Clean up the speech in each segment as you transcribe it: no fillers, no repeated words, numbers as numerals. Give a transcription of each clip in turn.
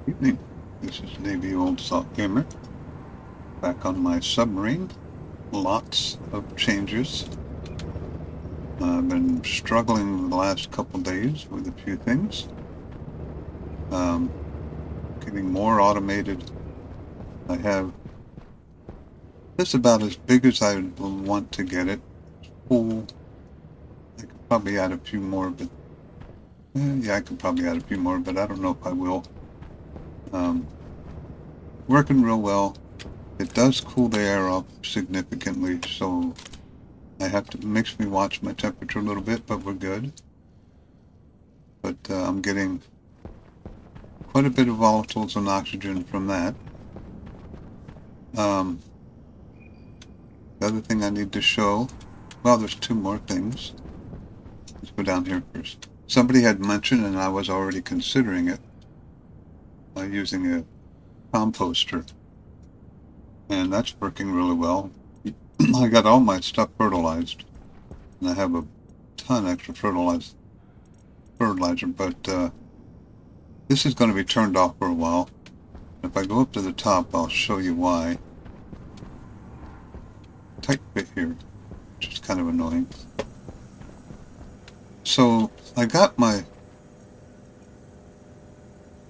Evening. This is Navy Old Salt Gamer, back on my submarine. Lots of changes. I've been struggling the last couple days with a few things. Getting more automated. I have this about as big as I want to get it. Full. I could probably add a few more, but yeah, I could probably add a few more, but I don't know if I will. Working real well. It does cool the air off significantly, so I have to, makes me watch my temperature a little bit, but we're good. But I'm getting quite a bit of volatiles and oxygen from that. The other thing I need to show, well, there's two more things. Let's go down here first. Somebody had mentioned, and I was already considering it, using a composter. And that's working really well. I got all my stuff fertilized, and I have a ton extra fertilizer, but this is going to be turned off for a while. If I go up to the top, I'll show you why. Tight fit here, which is kind of annoying. So I got my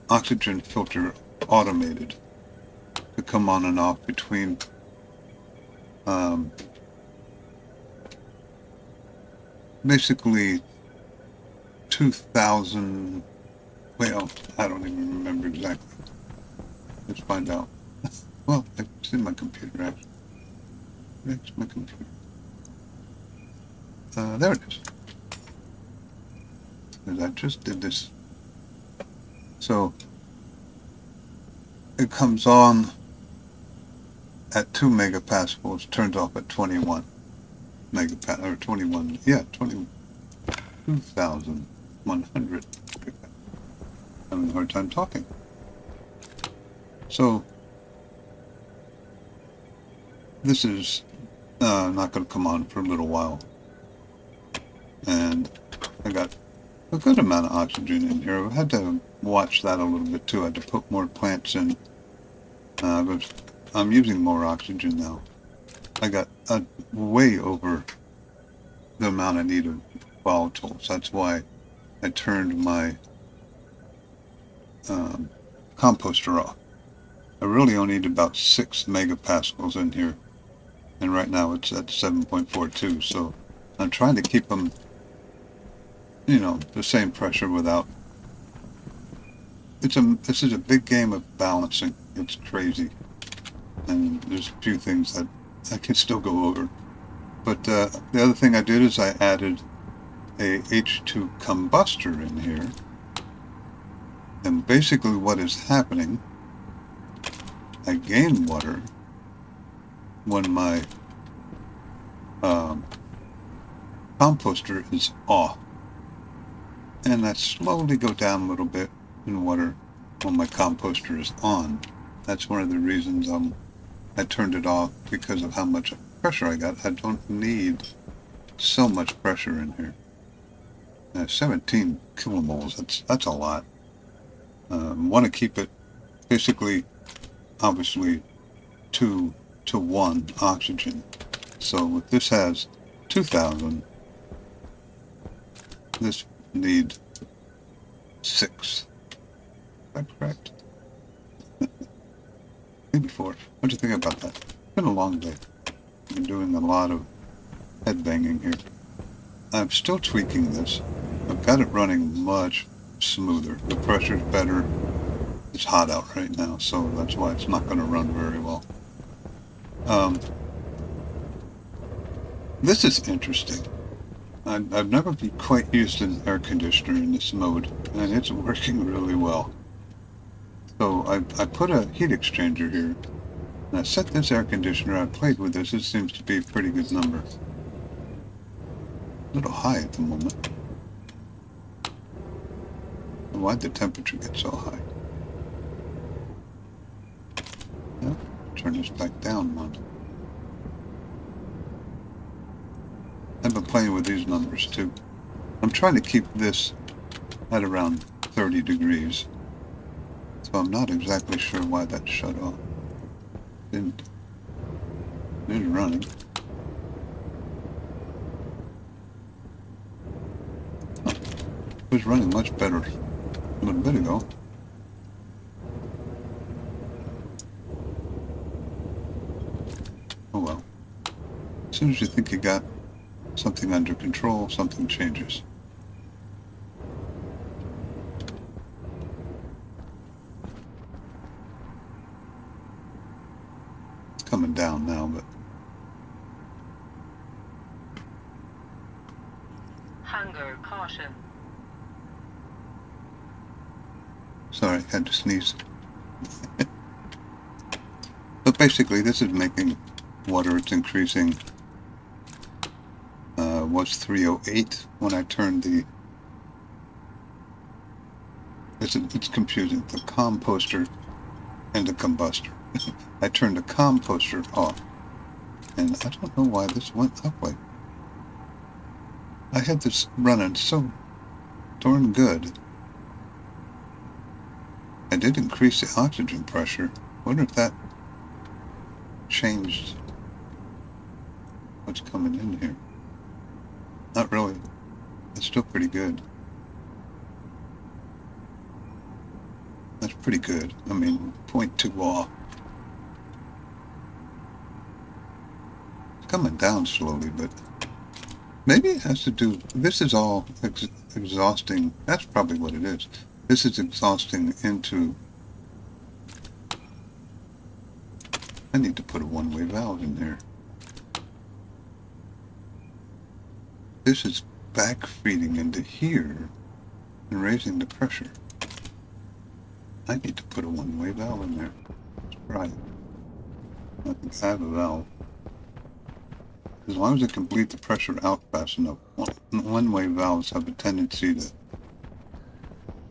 oxygen filter automated to come on and off between basically 2000, well, I don't even remember exactly. Let's find out. Well, it's in my computer actually. It's my computer. There it is. Because I just did this. So it comes on at 2 megapascals, turns off at 21 megapascals, or 21, yeah, 22,100. Having a hard time talking. So this is not going to come on for a little while, and I got a good amount of oxygen in here. I had to watch that a little bit too. I had to put more plants in. But I'm using more oxygen now. I got way over the amount I need of volatiles. That's why I turned my composter off. I really only need about 6 megapascals in here, and right now it's at 7.42. So I'm trying to keep them, you know, the same pressure without. This is a big game of balancing. It's crazy, and there's a few things that I can still go over. But the other thing I did is I added a H2 combustor in here, and basically what is happening, I gain water when my composter is off, and I slowly go down a little bit in water when my composter is on. That's one of the reasons I turned it off, because of how much pressure I got. I don't need so much pressure in here. 17 kilomoles, that's a lot. Want to keep it basically, obviously, 2 to 1 oxygen. So if this has 2,000, this needs 6. Is that correct? Maybe 4. What do you think about that? It's been a long day. I've been doing a lot of head banging here. I'm still tweaking this. I've got it running much smoother. The pressure's better. It's hot out right now, so that's why it's not going to run very well. This is interesting. I've never been quite used to an air conditioner in this mode, and it's working really well. So I put a heat exchanger here, and I set this air conditioner. I played with this. It seems to be a pretty good number. A little high at the moment. Why'd the temperature get so high? Yeah, turn this back down one. I've been playing with these numbers too. I'm trying to keep this at around 30 degrees. So I'm not exactly sure why that shut off. Didn't. It is running. Huh. It was running much better a little bit ago. Oh well. As soon as you think you got something under control, something changes. It's coming down now, but... Hunger caution. Sorry, had to sneeze. But basically, this is making water. It's increasing. Was 308 when I turned the... It's confusing. The composter and the combustor. I turned the composter off. And I don't know why this went that way. I had this running so darn good. I did increase the oxygen pressure. Wonder if that changed what's coming in here. Not really. It's still pretty good. That's pretty good. I mean, 0.2 off. It's coming down slowly, but maybe it has to do... This is all exhausting. That's probably what it is. This is exhausting into... I need to put a one-way valve in there. This is back feeding into here and raising the pressure. I need to put a one-way valve in there. That's right. I have a valve. As long as it can bleed the pressure out fast enough. One-way valves have a tendency to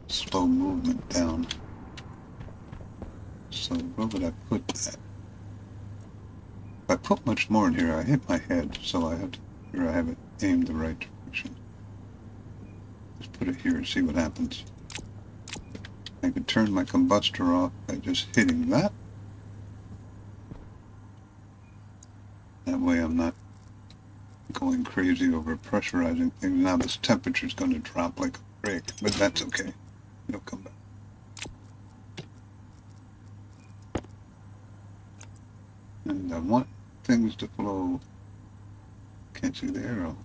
slow movement down. So where would I put that? If I put much more in here, I hit my head, so I have to make sure I have it aimed the right direction. Just put it here and see what happens. I can turn my combustor off by just hitting that. That way I'm not going crazy over pressurizing things. Now this temperature is going to drop like a brick, but that's okay. It'll come back. And I want things to flow. Can't see the arrow.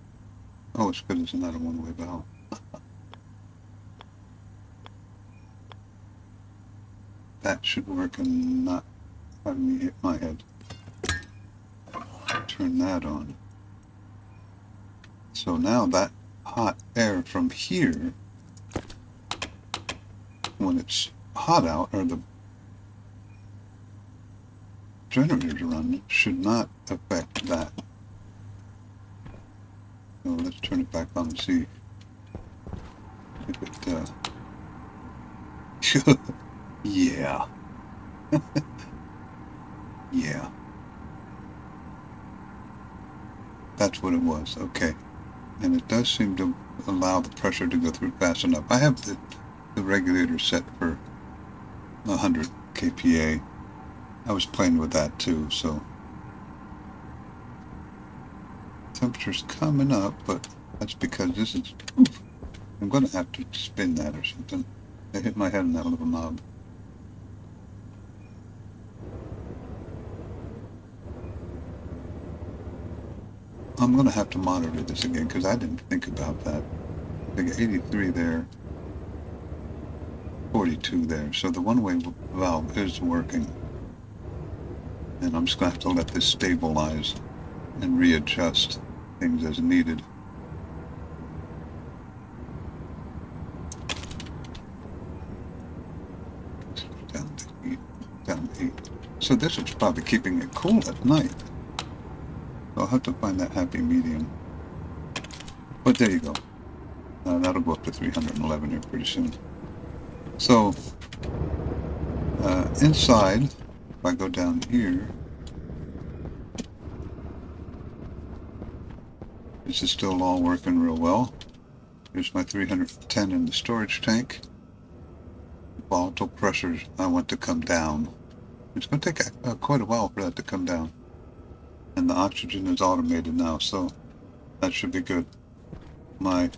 Oh, it's because it's not a one-way valve. That should work and not have me hit my head. Turn that on. So now that hot air from here, when it's hot out, or the generators run, should not affect that. So let's turn it back on and see if it, yeah. Yeah. That's what it was, okay. And it does seem to allow the pressure to go through fast enough. I have the regulator set for 100 kPa. I was playing with that too, so temperature's coming up, but that's because this is... Oof, I'm going to have to spin that or something. I hit my head on that little knob. I'm going to have to monitor this again because I didn't think about that. I got 83 there, 42 there, so the one-way valve is working. And I'm just going to have to let this stabilize and readjust things as needed. Down to 8. So this is probably keeping it cool at night. So I'll have to find that happy medium. But there you go. That'll go up to 311 here pretty soon. So inside, if I go down here, this is still all working real well. Here's my 310 in the storage tank. volatile pressures I want to come down. It's going to take quite a while for that to come down. And the oxygen is automated now, so that should be good. My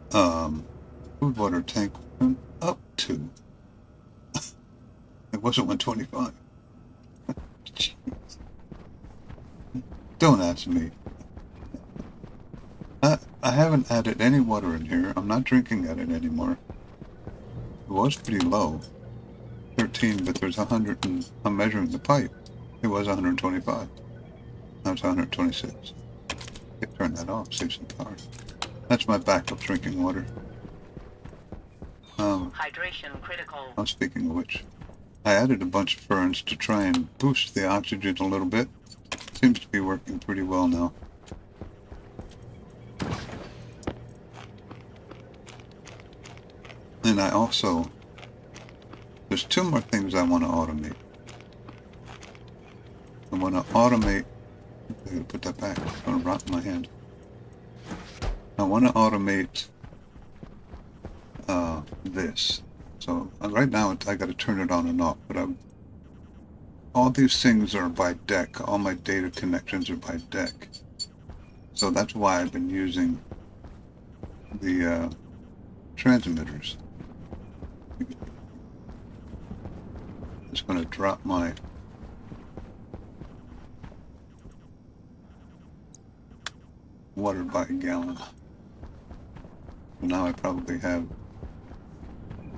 food water tank went up to. It wasn't 125. Jeez. Don't ask me. I haven't added any water in here. I'm not drinking at it anymore. It was pretty low. 13, but there's 100 and I'm measuring the pipe. It was 125. Now it's 126. Turn that off, save some power. That's my backup drinking water. Hydration critical. Oh, speaking of which, I added a bunch of ferns to try and boost the oxygen a little bit. Seems to be working pretty well now. And I also, there's two more things I want to automate. I want to automate, I gotta put that back, it's going to rot in my hand. I want to automate this. So right now I got to turn it on and off, but all these things are by deck. All my data connections are by deck. So that's why I've been using the transmitters. It's going to drop my water by a gallon. So now I probably have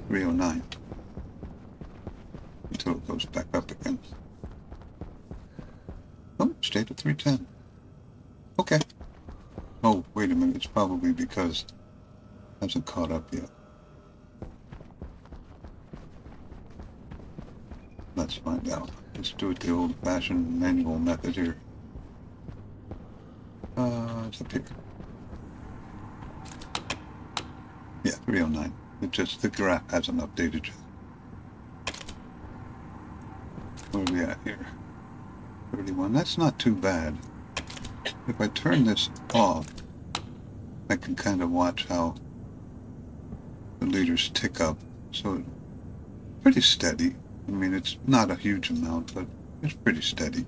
309 until it goes back up again. Oh, stayed at 310. Okay. Oh, wait a minute. It's probably because it hasn't caught up yet. Let's find out. Let's do it the old-fashioned manual method here. It's up here. Yeah, 309. It just, the graph hasn't updated yet. Where are we at here? 31. That's not too bad. If I turn this off, I can kind of watch how the liters tick up. So, pretty steady. I mean, it's not a huge amount, but it's pretty steady.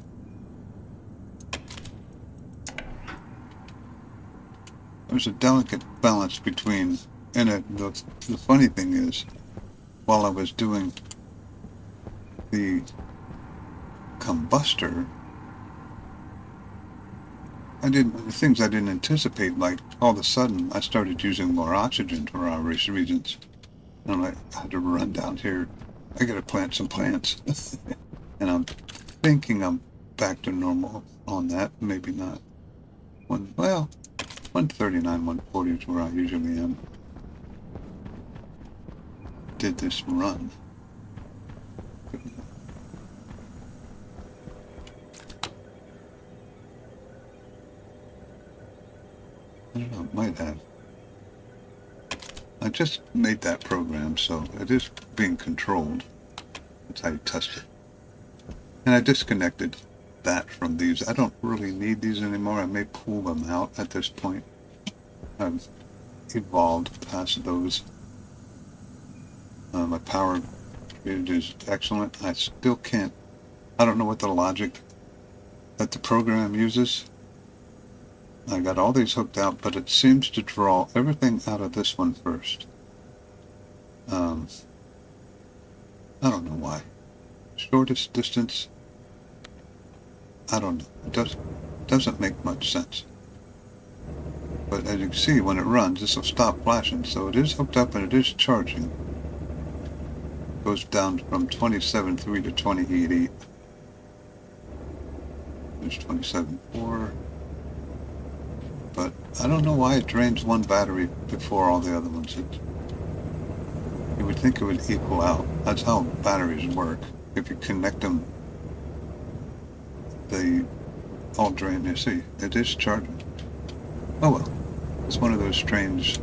There's a delicate balance between, and the funny thing is, while I was doing the combustor, things I didn't anticipate, like all of a sudden I started using more oxygen for obvious reasons. And I had to run down here. I gotta plant some plants. And I'm thinking I'm back to normal on that, maybe not. Well, 139, 140 is where I usually am. Did this run? I don't know, it might have. I just made that program, so it is being controlled. That's how you test it. And I disconnected that from these. I don't really need these anymore. I may pull them out at this point. I've evolved past those. My power grid is excellent. I still can't, I don't know what the logic that the program uses. I got all these hooked out, but it seems to draw everything out of this one first. I don't know why. Shortest distance, I don't know. It doesn't make much sense. But as you can see, when it runs, this will stop flashing. So it is hooked up and it is charging. It goes down from 27.3 to 28.8. There's 27.4. But I don't know why it drains one battery before all the other ones. You would think it would equal out. That's how batteries work. If you connect them, they all drain. You see, it is charging. Oh well, it's one of those strange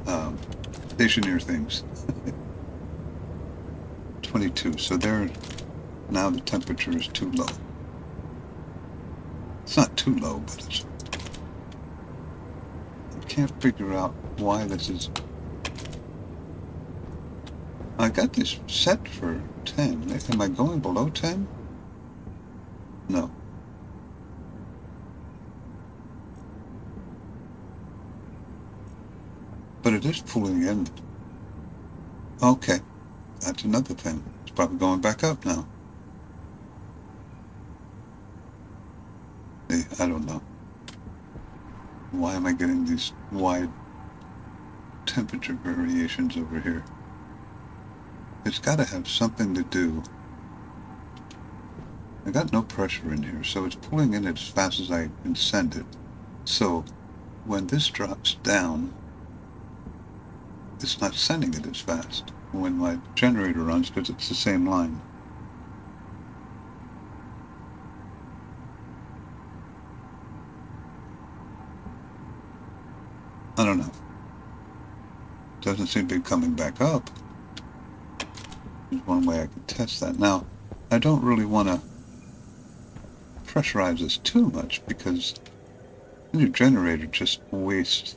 Stationeers things. 22. So there, now the temperature is too low. It's not too low, but it's. can't figure out why this is... I got this set for 10. Am I going below 10? No. But it is pulling in. Okay. That's another thing. It's probably going back up now. See, I don't know. Why am I getting these wide temperature variations over here? It's got to have something to do. I got no pressure in here, so it's pulling in as fast as I can send it. So when this drops down, it's not sending it as fast when my generator runs, because it's the same line. I don't know. Doesn't seem to be coming back up. There's one way I can test that. Now, I don't really want to pressurize this too much, because then your generator just wastes.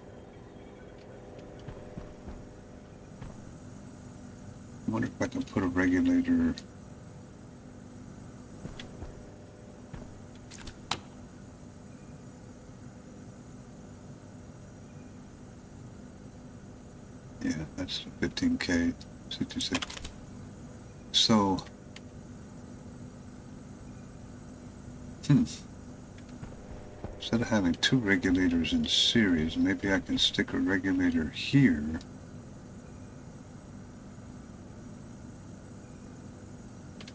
I wonder if I can put a regulator. Yeah, that's 15K, 66. So, instead of having two regulators in series, maybe I can stick a regulator here.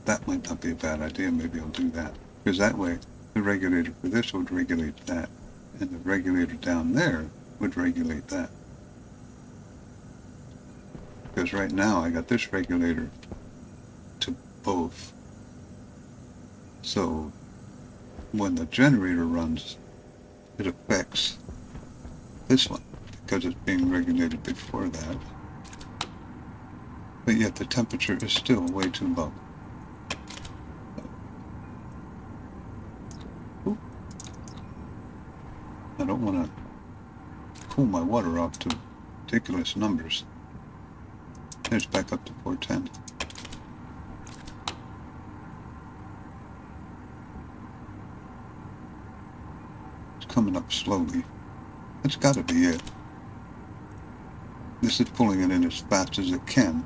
That might not be a bad idea. Maybe I'll do that. Because that way, the regulator for this would regulate that, and the regulator down there would regulate that. Because right now, I got this regulator to both. So, when the generator runs, it affects this one, because it's being regulated before that. But yet the temperature is still way too low. I don't want to cool my water off to ridiculous numbers. There's back up to 410. It's coming up slowly. That's got to be it. This is pulling it in as fast as it can.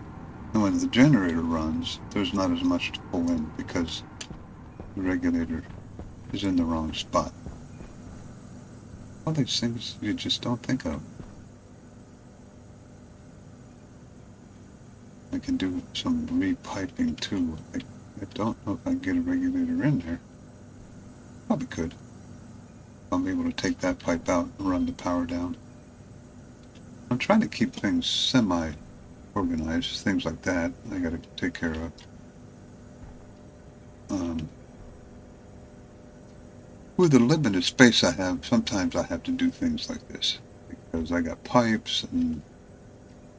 And when the generator runs, there's not as much to pull in because the regulator is in the wrong spot. All these things you just don't think of. I can do some repiping too. I don't know if I can get a regulator in there. Probably could. I'll be able to take that pipe out and run the power down. I'm trying to keep things semi-organized, things like that I gotta take care of. With the limited space I have, sometimes I have to do things like this. Because I got pipes, and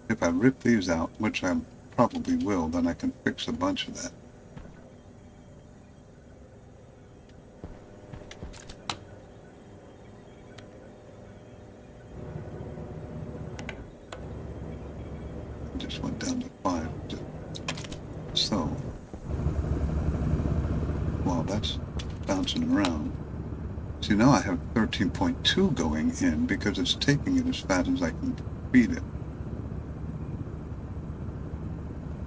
if I rip these out, which I probably will, then I can fix a bunch of that. I just went down to 5. So, well, that's bouncing around. See, now I have 13.2 going in because it's taking it as fast as I can feed it.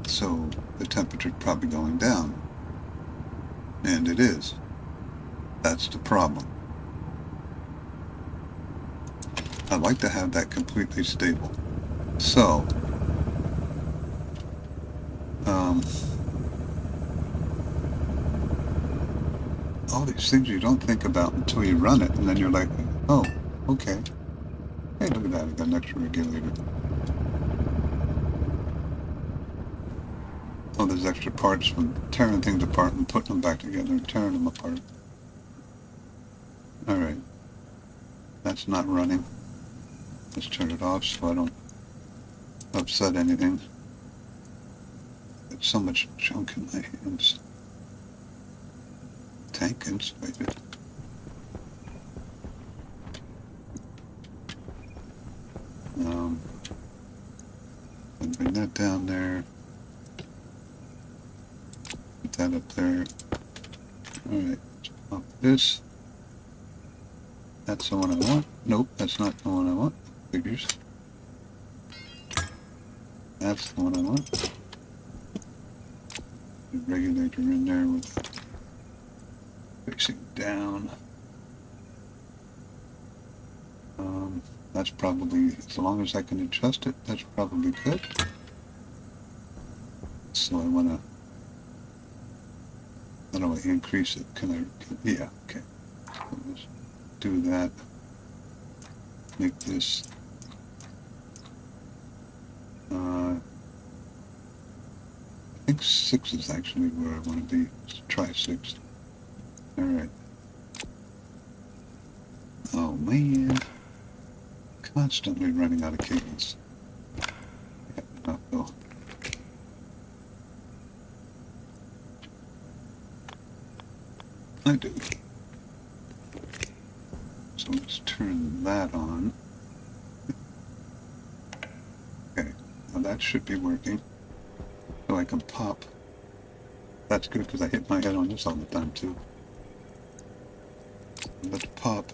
So the temperature's probably going down. And it is. That's the problem. I'd like to have that completely stable. So, all these things you don't think about until you run it, and then you're like, oh, okay. Hey, look at that, I got an extra regulator. Oh, there's extra parts from tearing things apart and putting them back together and tearing them apart. Alright. That's not running. Let's turn it off so I don't upset anything. Got so much junk in my hands. Tank insulated. bring that down there. Put that up there. Alright, pop this. That's the one I want. Nope, that's not the one I want. Figures. That's the one I want. The regulator in there with facing down. That's probably, as long as I can adjust it, that's probably good. So I want to, how do I increase it? Yeah, okay. So let's do that. Make this, I think 6 is actually where I want to be. Let's try 6. Alright. Oh man. Constantly running out of cables. Yeah, not though. I do. So let's turn that on. Okay, now that should be working. So I can pop. That's good because I hit my head on this all the time too. Let's pop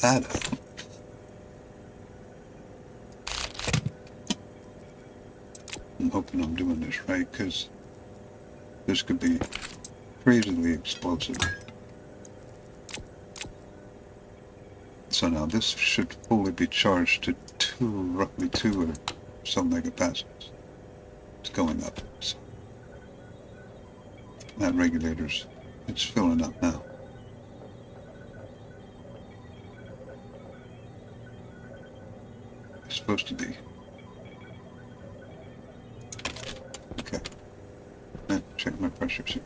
that up. I'm hoping I'm doing this right because this could be crazily explosive. So now this should fully be charged to roughly 2 or so megapascals. It's going up. So that regulator's, it's filling up now. It's supposed to be. Okay. Then check my pressure suit.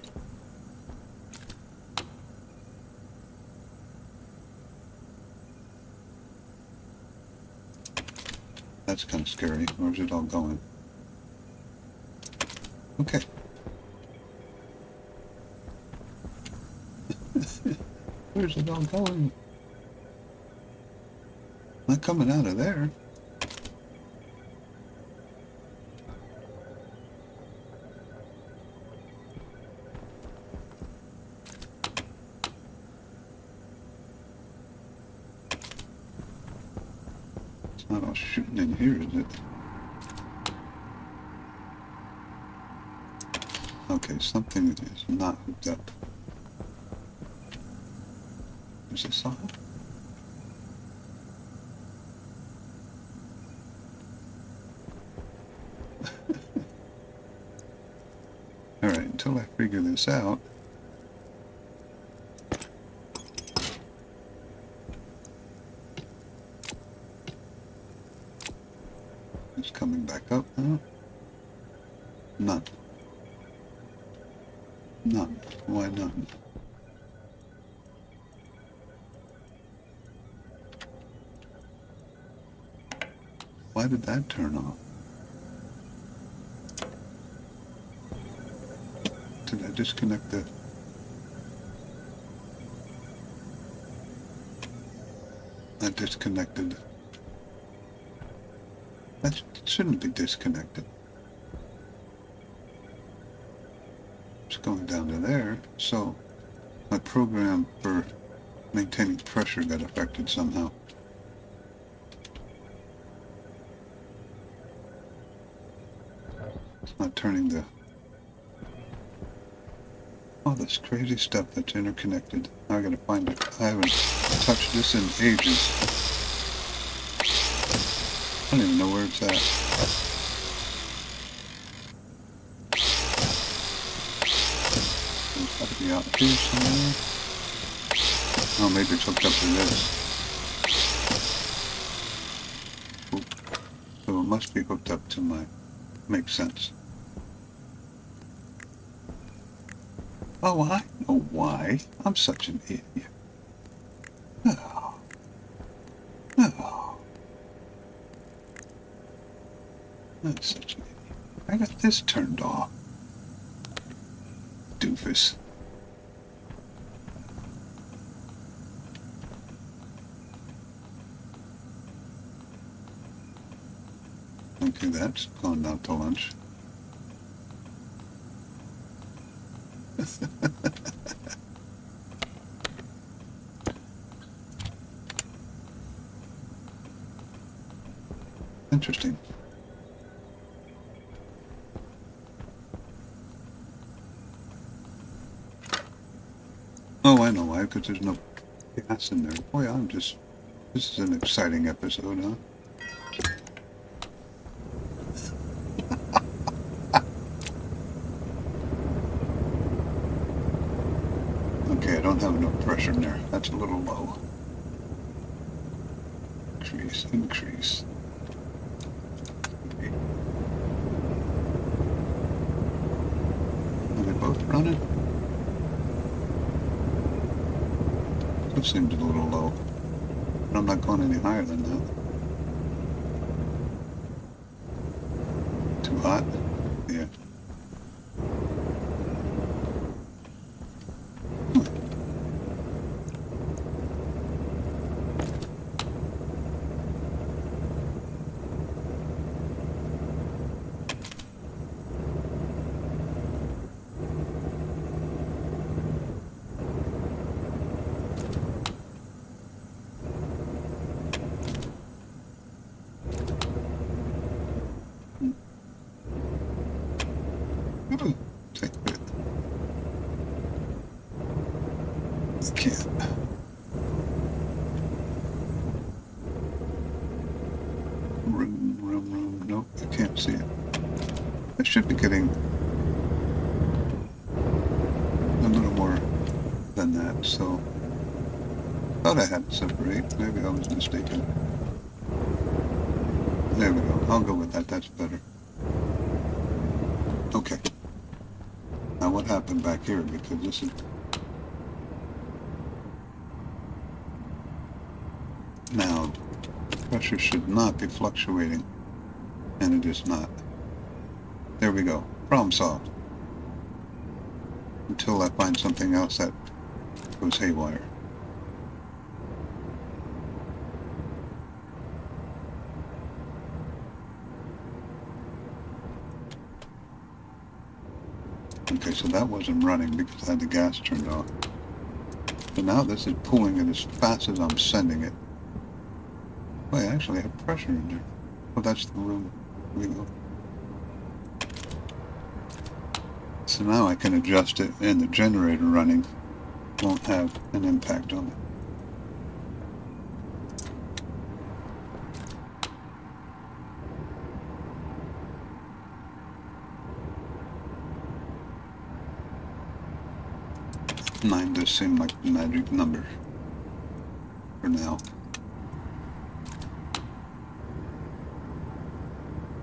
That's kind of scary. Where's it all going? Okay. Where's it all going? Not coming out of there. It's not all shooting in here, is it? Okay, something is not hooked up. Is this on? Alright, until I figure this out. It's coming back up now. None. None. Why none? Why did that turn off? Did I disconnect the... I disconnected. That shouldn't be disconnected. It's going down to there, so my program for maintaining pressure got affected somehow. It's not turning the... all this crazy stuff that's interconnected. Now I gotta find it. I haven't touched this in ages. I don't even know where it's at. It's got to be out here somewhere. Oh, maybe it's hooked up to this. Oop. So it must be hooked up to my... makes sense. Oh, I know why. I'm such an idiot. Oh. Oh. I'm such an idiot. I got this turned off. Doofus. Okay, that's gone out to lunch. Interesting. Oh, I know why, because there's no gas in there. Boy, this is an exciting episode, huh? Okay, I don't have enough pressure in there. That's a little low. Increase, increase. Okay. Are they both running? That seems a little low. But I'm not going any higher than that. Too hot? Yeah. Take it. I can't. Room. Nope, I can't see it. I should be getting a little more than that, so thought I had to separate. Maybe I was mistaken. There we go. I'll go with that. That's better. Okay. Now what happened back here? Because this is... Now, the pressure should not be fluctuating. And it is not. There we go. Problem solved. Until I find something else that goes haywire. Okay, so that wasn't running because I had the gas turned off. So now this is pulling it as fast as I'm sending it. Wait, I actually have pressure in there. Oh, that's the room. Here we go. So now I can adjust it, and the generator running won't have an impact on it. Nine does seem like the magic number for now.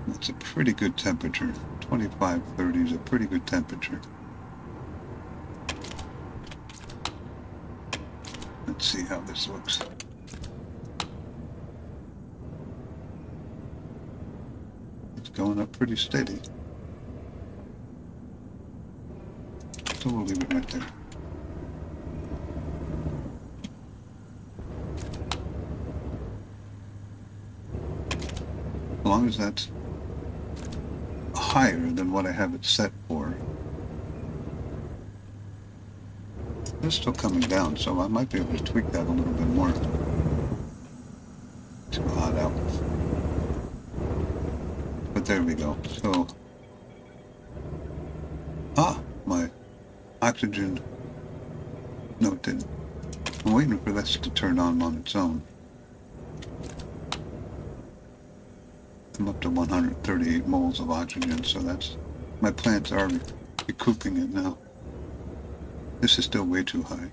That's a pretty good temperature. 25, 30 is a pretty good temperature. Let's see how this looks. It's going up pretty steady. So we'll leave it right there. As long as that's higher than what I have it set for. It's still coming down, so I might be able to tweak that a little bit more. Too hot out. But there we go. So, my oxygen. No, it didn't. I'm waiting for this to turn on its own. I'm up to 138 moles of oxygen, so that's... My plants are recouping it now. This is still way too high.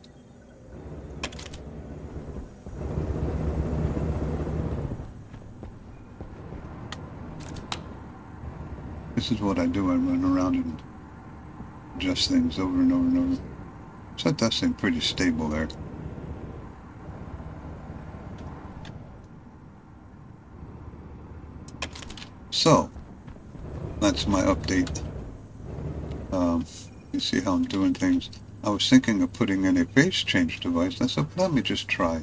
This is what I do. I run around and adjust things over and over and over. So that does seem pretty stable there. So, that's my update. You see how I'm doing things. I was thinking of putting in a phase change device. I said, let me just try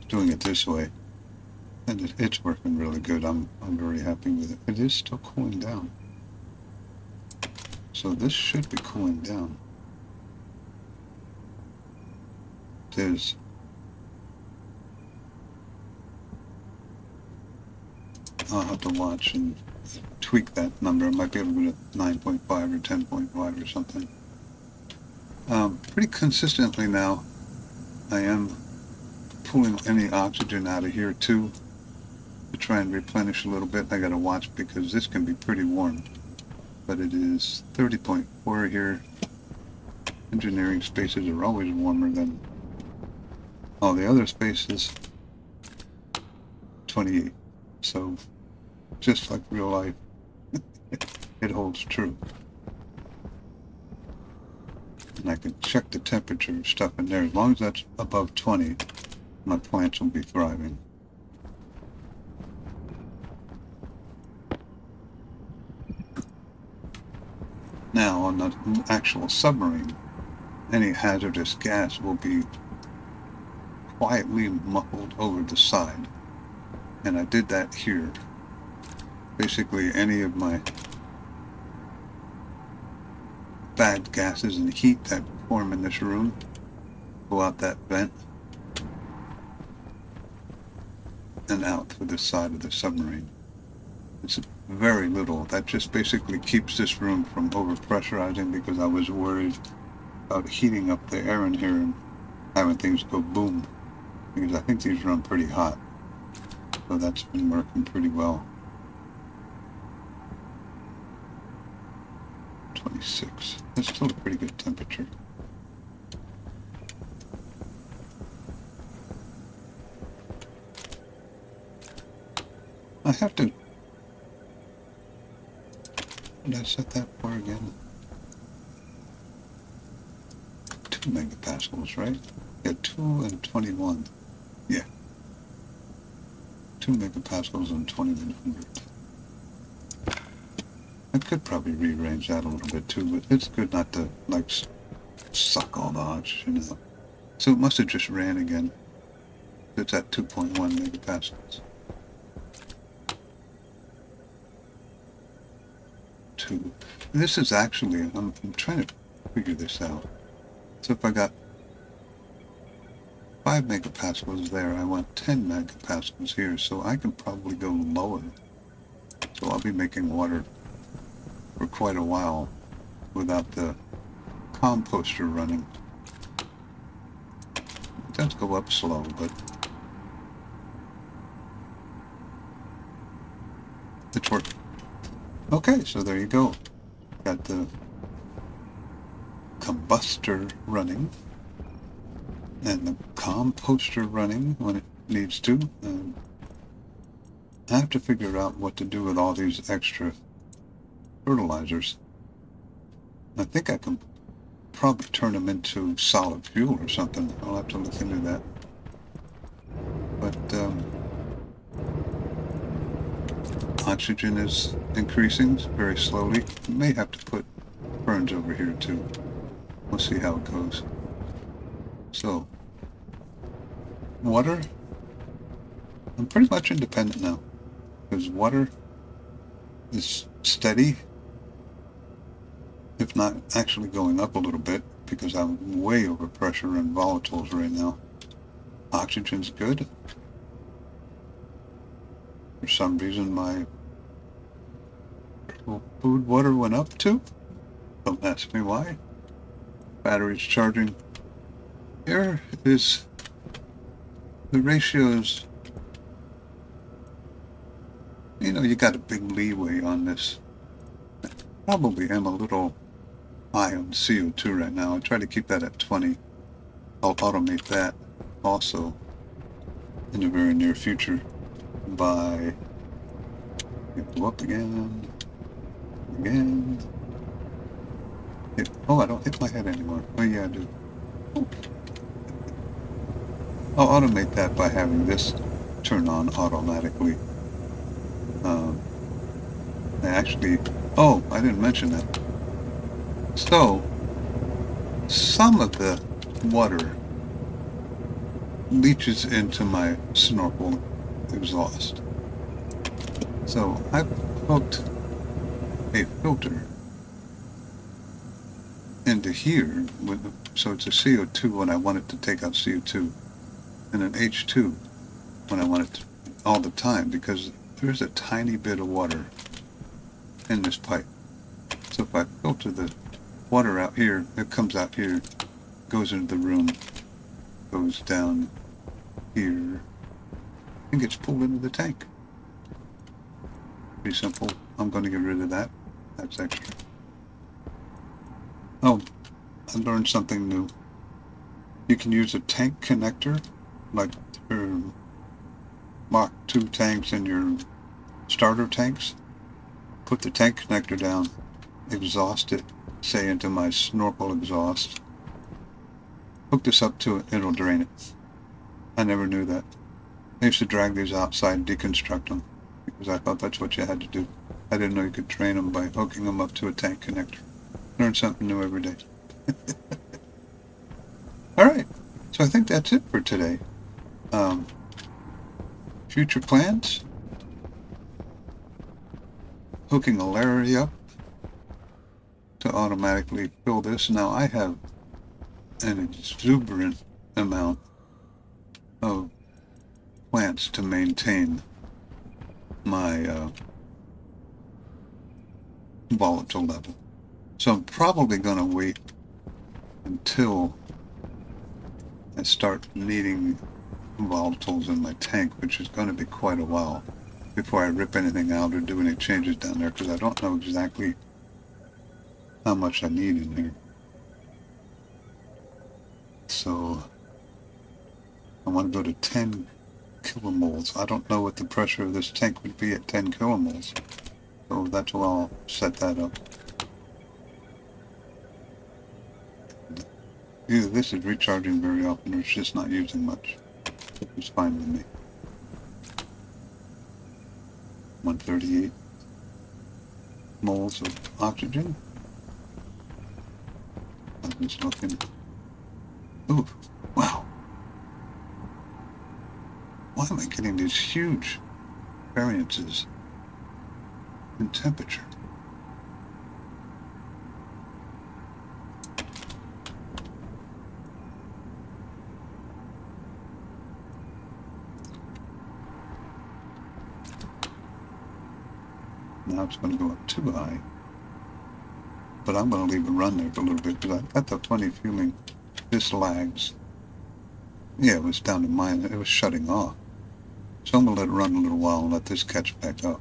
doing it this way. And it's working really good. I'm very happy with it. It is still cooling down. So this should be cooling down. It is. I'll have to watch and tweak that number. I might be able to get a 9.5 or 10.5 or something. Pretty consistently now, I am pulling any oxygen out of here too, to try and replenish a little bit. I gotta watch because this can be pretty warm. But it is 30.4 here. Engineering spaces are always warmer than all the other spaces. 28. So, just like real life, it holds true. And I can check the temperature of stuff in there. As long as that's above 20, my plants will be thriving. Now, on the actual submarine, any hazardous gas will be quietly muffled over the side. And I did that here. Basically, any of my bad gases and heat that form in this room go out that vent and out through the side of the submarine. It's very little. That just basically keeps this room from overpressurizing because I was worried about heating up the air in here and having things go boom, because I think these run pretty hot. So that's been working pretty well. 26. That's still a pretty good temperature. I have to... What did I set that for again? 2 megapascals, right? Yeah, 2 and 21. Yeah. 2 megapascals and 2100. I could probably rearrange that a little bit too, but it's good not to, like, suck all the oxygen out. So it must have just ran again. It's at 2.1 megapascals. 2. This is actually, I'm trying to figure this out. So if I got 5 megapascals there, I want 10 megapascals here, so I can probably go lower. So I'll be making water for quite a while without the composter running. It does go up slow, but it's working. Okay, so there you go. Got the combustor running and the composter running when it needs to. And I have to figure out what to do with all these extra fertilizers. I think I can probably turn them into solid fuel or something. I'll have to look into that. But oxygen is increasing very slowly. May have to put ferns over here too. We'll see how it goes. So, water, I'm pretty much independent now, because water is steady, if not actually going up a little bit, because I'm way over pressure in volatiles right now. Oxygen's good. For some reason my food water went up too. Don't ask me why. Battery's charging. Here is the ratios. You know, you got a big leeway on this. Probably am a little high on CO2 right now. I try to keep that at 20. I'll automate that also in the very near future by go up again. Oh, I don't hit my head anymore. Oh yeah, I do. I'll automate that by having this turn on automatically. Oh, I didn't mention that. So, some of the water leaches into my snorkel exhaust. So I've hooked a filter into here, so it's a CO2 when I want it to take out CO2, and an H2 when I want it to, all the time, because there's a tiny bit of water in this pipe. So if I filter the water out here, it comes out here, goes into the room, goes down here, and gets pulled into the tank. Pretty simple. I'm going to get rid of that. That's extra. Oh, I learned something new. You can use a tank connector, like your Mach 2 tanks and your starter tanks. Put the tank connector down, exhaust it, say into my snorkel exhaust. Hook this up to it, it'll drain it. I never knew that. I used to drag these outside, deconstruct them, because I thought that's what you had to do. I didn't know you could drain them by hooking them up to a tank connector. Learn something new every day. Alright, so I think that's it for today. Future plans? Hooking a Larry up to automatically fill this. Now I have an exuberant amount of plants to maintain my volatile level. So I'm probably going to wait until I start needing volatiles in my tank, which is going to be quite a while before I rip anything out or do any changes down there, because I don't know exactly how much I need in here. So I want to go to 10 kilomoles. I don't know what the pressure of this tank would be at 10 kilomoles. So that's why I'll set that up. Either this is recharging very often or it's just not using much. It's fine with me. 138 moles of oxygen. I'm just looking. Ooh, wow. Why am I getting these huge variances in temperature? Now it's going to go up too high. But I'm going to leave it run there for a little bit, because I got the funny feeling this lags. Yeah, it was down to mine. It was shutting off. So I'm going to let it run a little while and let this catch back up.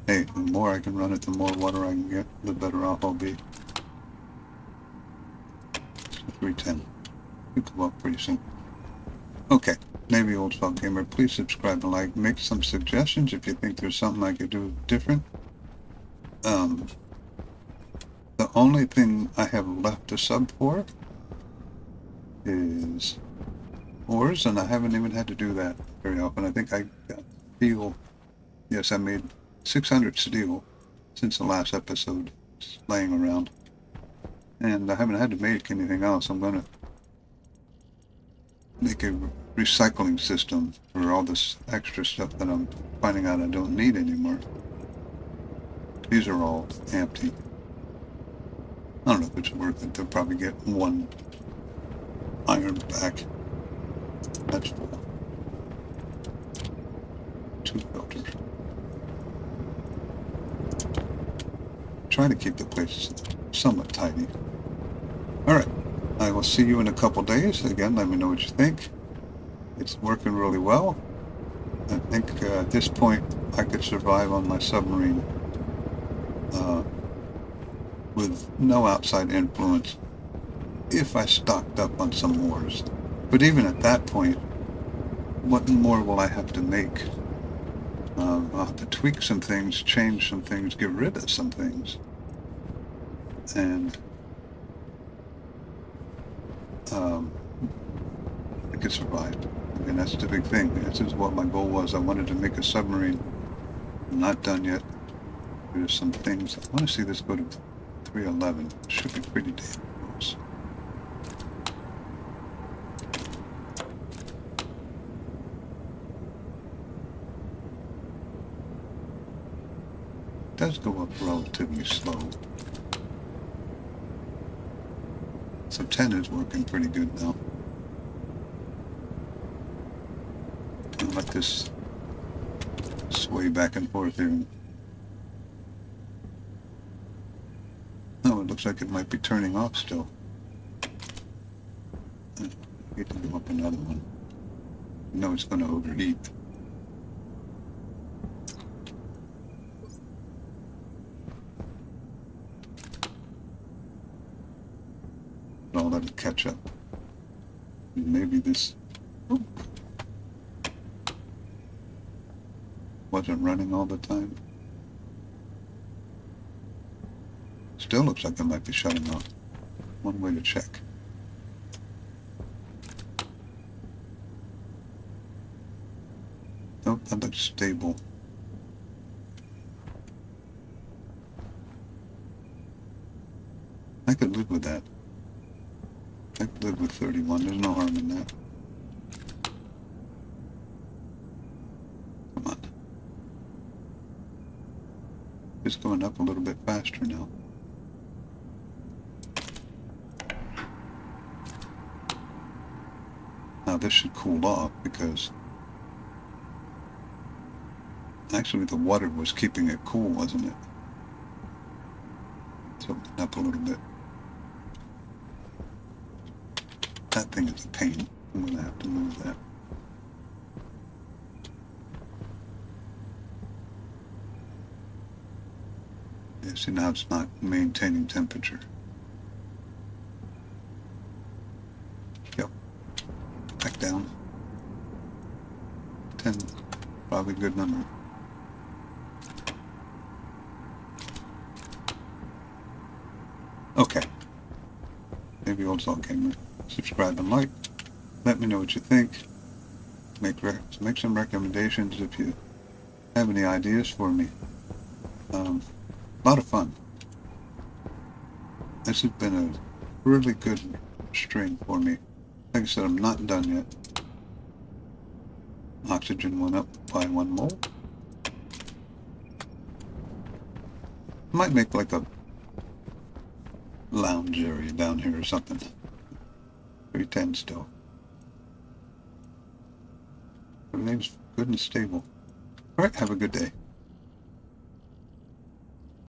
Hey, the more I can run it, the more water I can get, the better off I'll be. So 310. You can go up pretty soon. Okay. Navy Old Fog Gamer, please subscribe and like. Make some suggestions if you think there's something I could do different. The only thing I have left to sub for is ores, and I haven't even had to do that very often. I think I got steel. Yes, I made 600 steel since the last episode, just laying around. And I haven't had to make anything else. I'm going to make a recycling system for all this extra stuff that I'm finding out I don't need anymore. These are all empty. I don't know if it's worth it. They'll probably get one iron back. That's full. 2 filters. Try to keep the place somewhat tidy. Alright, I will see you in a couple days. Again, let me know what you think. It's working really well. I think at this point I could survive on my submarine with no outside influence if I stocked up on some ores. But even at that point, what more will I have to make? I'll have to tweak some things, change some things, get rid of some things. And I could survive. And that's the big thing. This is what my goal was. I wanted to make a submarine. I'm not done yet. There's some things. I want to see this go to 311. Should be pretty damn close. does go up relatively slow. So 10 is working pretty good now. I'll let this sway back and forth here. Oh, it looks like it might be turning off still. I hate to go up another one. I know it's going to overheat. I'll let it catch up. Maybe this wasn't running all the time. Still looks like it might be shutting off. One way to check. Nope, that looks stable. I could live with that. I could live with 31. There's no harm in that. Come on. It's going up a little bit faster now. Now this should cool off because actually the water was keeping it cool, wasn't it? So up a little bit. That thing is a pain. I'm going to have to move that. Yeah, see, now it's not maintaining temperature. Yep. Back down. 10. Probably a good number. Okay. Maybe old salt gamer. Subscribe and like. Let me know what you think. Make some recommendations if you have any ideas for me. A lot of fun. This has been a really good string for me. Like I said, I'm not done yet. Oxygen went up by 1 mole. Might make like a lounge area down here or something. 310 still. Everything's good and stable. Alright, have a good day.